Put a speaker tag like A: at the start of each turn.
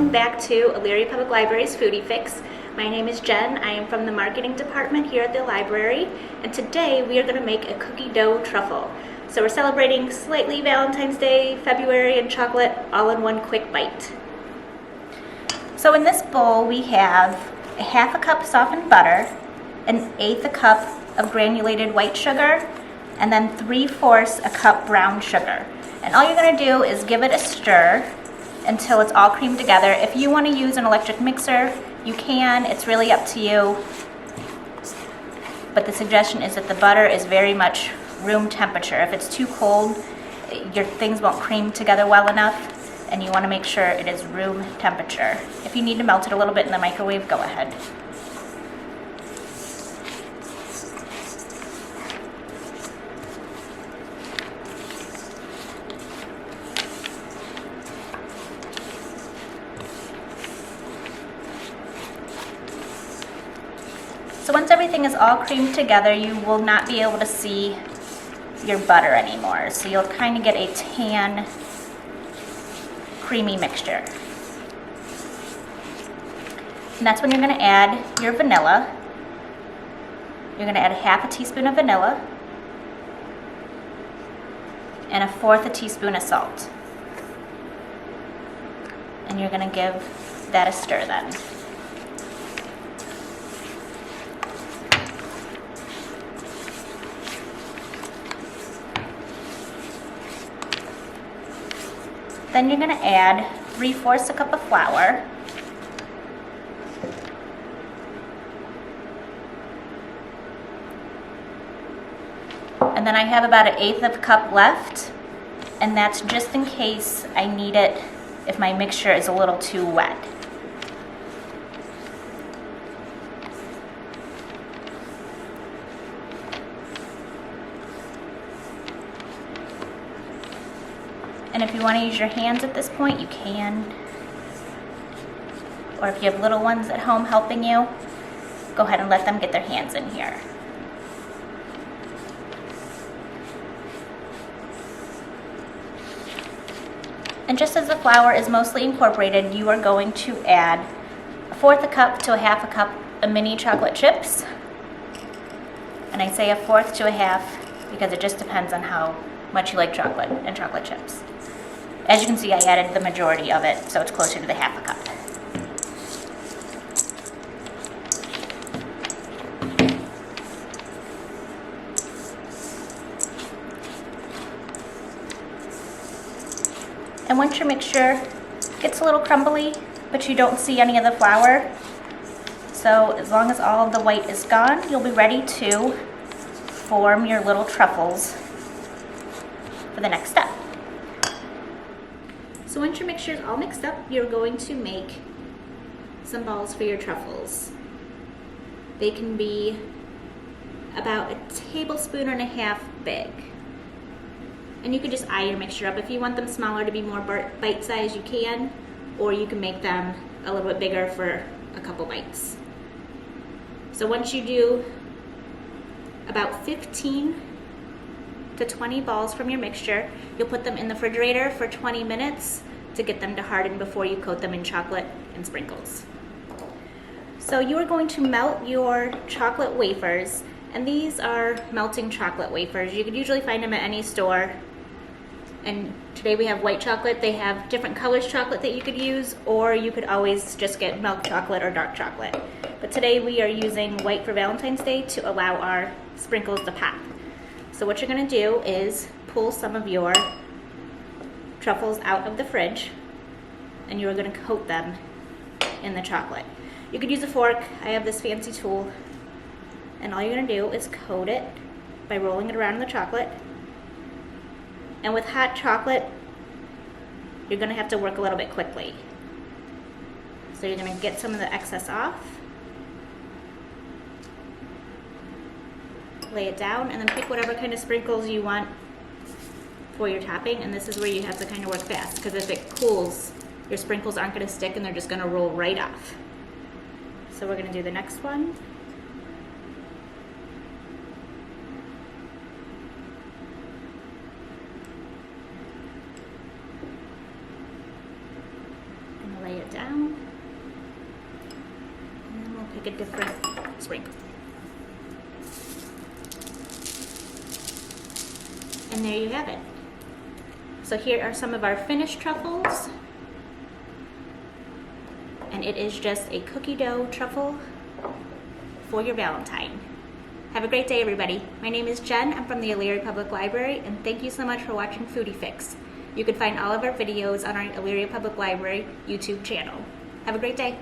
A: Welcome back to Elyria Public Library's Foodie Fix. My name is Jen. I am from the marketing department here at the library, and today we are going to make a cookie dough truffle. So we're celebrating slightly Valentine's Day, February, and chocolate all in one quick bite. So in this bowl we have a half a cup softened butter, an eighth a cup of granulated white sugar, and then 3/4 a cup brown sugar. And all you're going to do is give it a stir until it's all creamed together. If you want to use an electric mixer, you can. It's really up to you. But the suggestion is that the butter is very much room temperature. If it's too cold, your things won't cream together well enough, and you want to make sure it is room temperature. If you need to melt it a little bit in the microwave, go ahead. So once everything is all creamed together, you will not be able to see your butter anymore. So you'll kind of get a tan, creamy mixture. And that's when you're going to add your vanilla. You're going to add a half a teaspoon of vanilla and 1/4 teaspoon of salt. And you're going to give that a stir then. Then you're going to add 3/4 a cup of flour. And then I have about 1/8 of a cup left, and that's just in case I need it if my mixture is a little too wet. And if you want to use your hands at this point, you can. Or if you have little ones at home helping you, go ahead and let them get their hands in here. And just as the flour is mostly incorporated, you are going to add 1/4 a cup to 1/2 a cup of mini chocolate chips. And I say 1/4 to 1/2 because it just depends on how much you like chocolate and chocolate chips. As you can see, I added the majority of it, so it's closer to the 1/2 a cup. And once your mixture gets a little crumbly, but you don't see any of the flour, so as long as all of the white is gone, you'll be ready to form your little truffles for the next step. So once your mixture is all mixed up, you're going to make some balls for your truffles. They can be about 1.5 tablespoons big. And you can just eye your mixture up. If you want them smaller to be more bite-sized, you can, or you can make them a little bit bigger for a couple bites. So once you do about 15 to 20 balls from your mixture, you'll put them in the refrigerator for 20 minutes to get them to harden before you coat them in chocolate and sprinkles. So you are going to melt your chocolate wafers, and these are melting chocolate wafers. You could usually find them at any store. And today we have white chocolate. They have different colors chocolate that you could use, or you could always just get milk chocolate or dark chocolate. But today we are using white for Valentine's Day to allow our sprinkles to pop. So what you're going to do is pull some of your truffles out of the fridge, and you're going to coat them in the chocolate. You could use a fork. I have this fancy tool, and all you're going to do is coat it by rolling it around in the chocolate. And with hot chocolate, you're going to have to work a little bit quickly. So you're going to get some of the excess off, lay it down, and then pick whatever kind of sprinkles you want for your topping. And this is where you have to kind of work fast, because if it cools, your sprinkles aren't going to stick and they're just going to roll right off. So we're going to do the next one. lay it down. down. And then we'll pick a different sprinkle. And there you have it. So here are some of our finished truffles. And it is just a cookie dough truffle for your Valentine. Have a great day, everybody. My name is Jen. I'm from the Elyria Public Library, and thank you so much for watching Foodie Fix. You can find all of our videos on our Elyria Public Library YouTube channel. Have a great day.